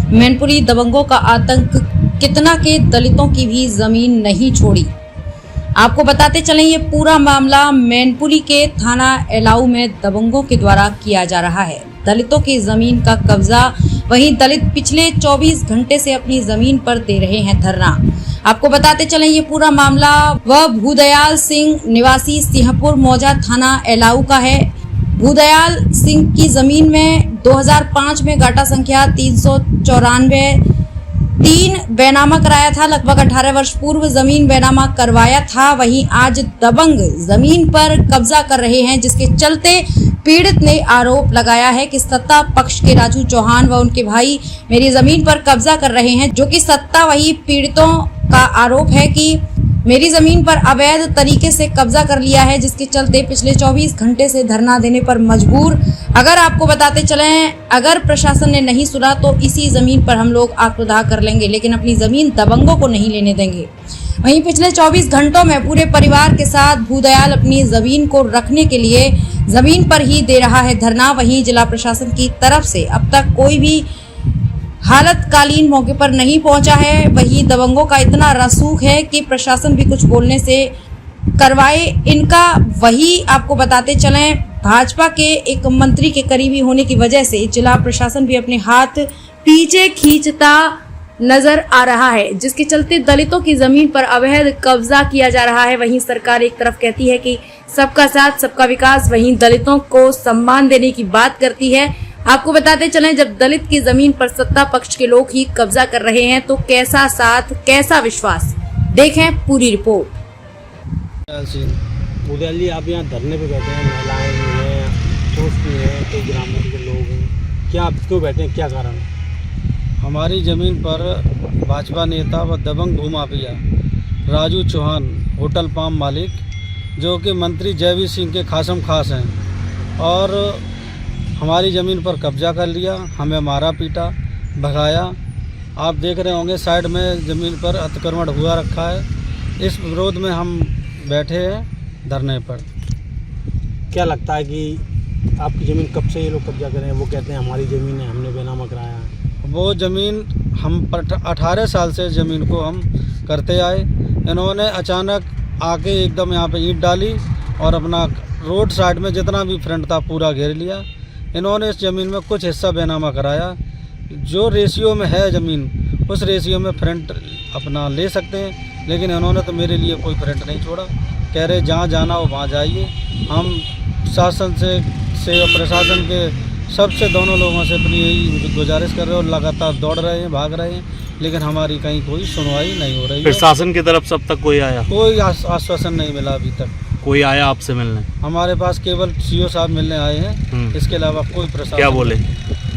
मैनपुरी दबंगों का आतंक कितना के दलितों की भी जमीन नहीं छोड़ी। आपको बताते चलें, ये पूरा मामला मैनपुरी के थाना एलाऊ में दबंगों के द्वारा किया जा रहा है। दलितों की जमीन का कब्जा, वहीं दलित पिछले 24 घंटे से अपनी जमीन पर दे रहे हैं धरना। आपको बताते चलें, ये पूरा मामला वह भूदयाल सिंह निवासी सिंहपुर मौजा थाना एलाऊ का है। भूदयाल सिंह की जमीन में 2005 में गाटा संख्या 394 3 बैनामा कराया था। लगभग 18 वर्ष पूर्व जमीन बैनामा करवाया था। वहीं आज दबंग जमीन पर कब्जा कर रहे हैं, जिसके चलते पीड़ित ने आरोप लगाया है कि सत्ता पक्ष के राजू चौहान व उनके भाई मेरी जमीन पर कब्जा कर रहे हैं, जो कि सत्ता वही पीड़ितों का आरोप है कि मेरी जमीन पर अवैध तरीके से कब्जा कर लिया है, जिसके चलते पिछले 24 घंटे से धरना देने पर मजबूर। अगर आपको बताते चलें, अगर प्रशासन ने नहीं सुना तो इसी जमीन पर हम लोग आत्मदाह कर लेंगे, लेकिन अपनी जमीन दबंगों को नहीं लेने देंगे। वहीं पिछले 24 घंटों में पूरे परिवार के साथ भूदयाल अपनी जमीन को रखने के लिए जमीन पर ही दे रहा है धरना। वहीं जिला प्रशासन की तरफ से अब तक कोई भी हालतकालीन मौके पर नहीं पहुंचा है। वही दबंगों का इतना रसूख है कि प्रशासन भी कुछ बोलने से करवाए इनका। वही आपको बताते चलें, भाजपा के एक मंत्री के करीबी होने की वजह से जिला प्रशासन भी अपने हाथ पीछे खींचता नजर आ रहा है, जिसके चलते दलितों की जमीन पर अवैध कब्जा किया जा रहा है। वहीं सरकार एक तरफ कहती है कि सबका साथ सबका विकास, वहीं दलितों को सम्मान देने की बात करती है। आपको बताते चलें, जब दलित की जमीन पर सत्ता पक्ष के लोग ही कब्जा कर रहे हैं तो कैसा साथ, कैसा विश्वास, देखें पूरी रिपोर्ट। भूदयाल जी, आप यहाँ धरने पे बैठे हैं, महिलाएं भी हैं, दोस्त भी हैं, कई ग्रामीण के लोग हैं, क्या आप क्यों बैठे हैं, क्या कारण है? हमारी ज़मीन पर भाजपा नेता व दबंग भूमाफिया राजू चौहान, होटल पाम मालिक, जो कि मंत्री जयवीर सिंह के खासम खास हैं, और हमारी ज़मीन पर कब्जा कर लिया, हमें मारा पीटा भगाया। आप देख रहे होंगे साइड में ज़मीन पर अतिक्रमण हुआ रखा है। इस विरोध में हम बैठे हैं धरने पर। क्या लगता है कि आपकी ज़मीन कब से ये लोग कब्जा करें? वो कहते हैं हमारी ज़मीन है, हमने बैनामा कराया है। वो ज़मीन हम 18 साल से ज़मीन को हम करते आए। इन्होंने अचानक आके एकदम यहाँ पे ईंट डाली और अपना रोड साइड में जितना भी फ्रंट था पूरा घेर लिया। इन्होंने इस ज़मीन में कुछ हिस्सा बैनामा कराया। जो रेशियो में है ज़मीन, उस रेशियो में फ्रंट अपना ले सकते हैं, लेकिन इन्होंने तो मेरे लिए कोई फ्रंट नहीं छोड़ा। कह रहे जहाँ जाना हो वहाँ जाइए। हम शासन से प्रशासन के सबसे दोनों लोगों से अपनी यही गुजारिश कर रहे हो, लगातार दौड़ रहे हैं, भाग रहे हैं, लेकिन हमारी कहीं कोई सुनवाई नहीं हो रही है। प्रशासन की तरफ से अब तक कोई आया? कोई आश्वासन नहीं मिला अभी तक। कोई आया आपसे मिलने? हमारे पास केवल सीओ साहब मिलने आए हैं, इसके अलावा कोई प्रशासन। क्या बोले?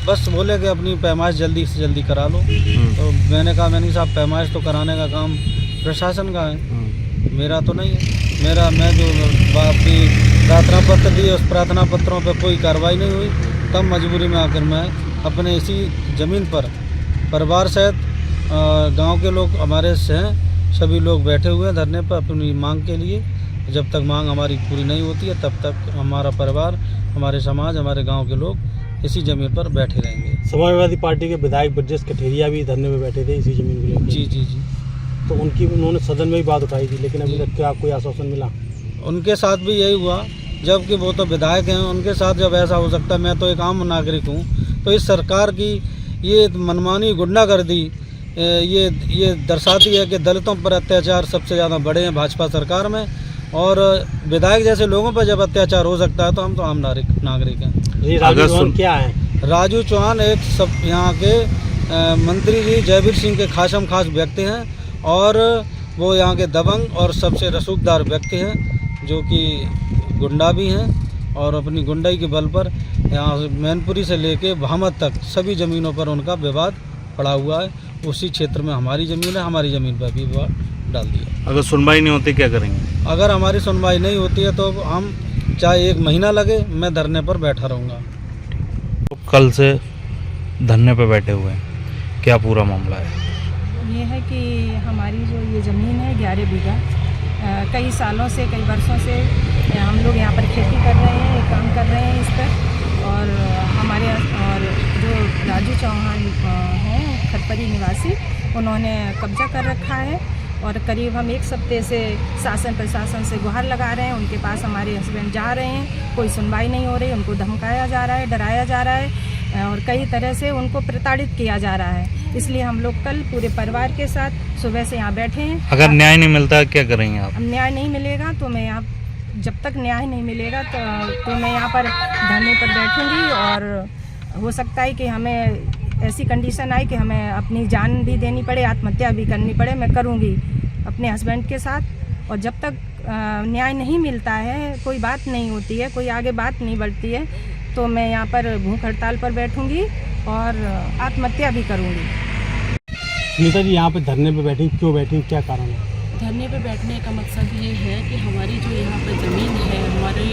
बस बोले कि अपनी पैमाइश जल्दी से जल्दी करा लो। तो मैंने कहा मैंने साहब पैमाइश तो कराने का काम प्रशासन का है, मेरा तो नहीं है। मैं जो अपनी प्रार्थना पत्र दिए, उस प्रार्थना पत्रों पर कोई कार्रवाई नहीं हुई। तब मजबूरी में आकर मैं अपने इसी ज़मीन पर परिवार सहित गांव के लोग हमारे से हैं, सभी लोग बैठे हुए हैं धरने पर अपनी मांग के लिए। जब तक मांग हमारी पूरी नहीं होती है तब तक हमारा परिवार, हमारे समाज, हमारे गांव के लोग इसी ज़मीन पर बैठे रहेंगे। समाजवादी पार्टी के विधायक ब्रजेश कठेरिया भी धरने में बैठे थे इसी ज़मीन को लेकर। जी। तो उन्होंने सदन में भी बात उठाई थी, लेकिन अभी तक क्या कोई आश्वासन मिला? उनके साथ भी यही हुआ, जबकि वो तो विधायक हैं, उनके साथ जब ऐसा हो सकता है, मैं तो एक आम नागरिक हूँ। तो इस सरकार की ये मनमानी गुंडागर्दी ये दर्शाती है कि दलितों पर अत्याचार सबसे ज़्यादा बढ़े हैं भाजपा सरकार में, और विधायक जैसे लोगों पर जब अत्याचार हो सकता है तो हम तो आम नागरिक हैं। ये राजू चौहान क्या है? राजू चौहान एक सब यहाँ के मंत्री जी जयवीर सिंह के खासम खास व्यक्ति हैं, और वो यहाँ के दबंग और सबसे रसूखदार व्यक्ति हैं, जो कि गुंडा भी हैं, और अपनी गुंडाई के बल पर यहाँ मैनपुरी से लेके भामद तक सभी ज़मीनों पर उनका विवाद पड़ा हुआ है। उसी क्षेत्र में हमारी ज़मीन है, हमारी ज़मीन पर भी विवाद डाल दिया। अगर सुनवाई नहीं होती क्या करेंगे? अगर हमारी सुनवाई नहीं होती है तो हम चाहे 1 महीना लगे, मैं धरने पर बैठा रहूँगा। तो कल से धरने पर बैठे हुए हैं, क्या पूरा मामला है? ये है कि हमारी जो ये ज़मीन है 11 बीघा, कई सालों से, कई वर्षों से हम लोग यहाँ पर खेती कर रहे हैं, काम कर रहे हैं इस पर, और हमारे और जो राजू चौहान हैं खरपरी निवासी, उन्होंने कब्जा कर रखा है और करीब हम एक हफ्ते से शासन प्रशासन से गुहार लगा रहे हैं। उनके पास हमारे हस्बैंड जा रहे हैं, कोई सुनवाई नहीं हो रही, उनको धमकाया जा रहा है, डराया जा रहा है और कई तरह से उनको प्रताड़ित किया जा रहा है। इसलिए हम लोग कल पूरे परिवार के साथ सुबह से यहाँ बैठे हैं। अगर न्याय नहीं मिलता क्या करेंगे आप? न्याय नहीं मिलेगा तो मैं यहाँ, जब तक न्याय नहीं मिलेगा तो मैं यहाँ पर धरने पर बैठूंगी और हो सकता है कि हमें ऐसी कंडीशन आई कि हमें अपनी जान भी देनी पड़े, आत्महत्या भी करनी पड़े। मैं करूँगी अपने हस्बैंड के साथ। और जब तक न्याय नहीं मिलता है, कोई बात नहीं होती है, कोई आगे बात नहीं बढ़ती है, तो मैं यहाँ पर भूख हड़ताल पर बैठूंगी और आत्महत्या भी करूँगी। सुनीता जी यहाँ पे धरने पे बैठी, क्यों बैठी, क्या कारण है? धरने पे बैठने का मकसद ये है कि हमारी जो यहाँ पर ज़मीन है, हमारे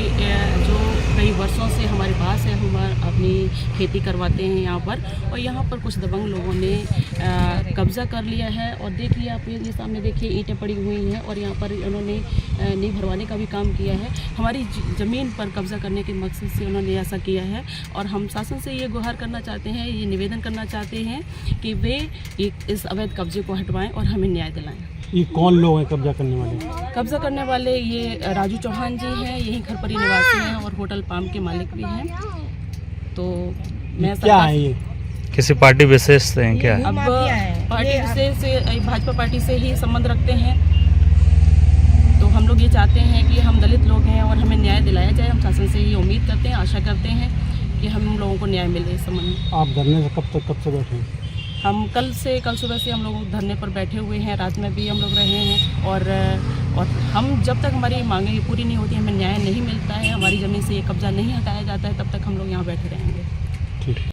जो कई वर्षों से हमारे पास है, हम अपनी खेती करवाते हैं यहाँ पर, और यहाँ पर कुछ दबंग लोगों ने कब्ज़ा कर लिया है। और देखिए आप ये सामने देखिए ईंटें पड़ी हुई हैं और यहाँ पर उन्होंने नींव भरवाने का भी काम किया है। हमारी ज़मीन पर कब्ज़ा करने के मकसद से उन्होंने ऐसा किया है और हम शासन से ये गुहार करना चाहते हैं, ये निवेदन करना चाहते हैं कि वे इस अवैध कब्जे को हटवाएँ और हमें न्याय दिलाएँ। ये कौन लोग हैं कब्जा करने वाले? कब्जा करने वाले ये राजू चौहान जी हैं, यही खरपरी निवासी हैं और होटल पाम के मालिक भी हैं। तो मैं क्या है ये? किसी पार्टी विशेष से हैं क्या? अब पार्टी विशेष से, भाजपा पार्टी से ही संबंध रखते हैं। तो हम लोग ये चाहते हैं कि हम दलित लोग हैं और हमें न्याय दिलाया जाए। हम शासन से ये उम्मीद करते हैं, आशा करते हैं कि हम लोगों को न्याय मिले इस संबंध में। आप धरने से कब से बैठे हैं? हम कल सुबह से हम लोग धरने पर बैठे हुए हैं, रात में भी हम लोग रहे हैं और हम जब तक हमारी मांगें पूरी नहीं होती, हमें न्याय नहीं मिलता है, हमारी ज़मीन से ये कब्जा नहीं हटाया जाता है, तब तक हम लोग यहाँ बैठे रहेंगे। ठीक।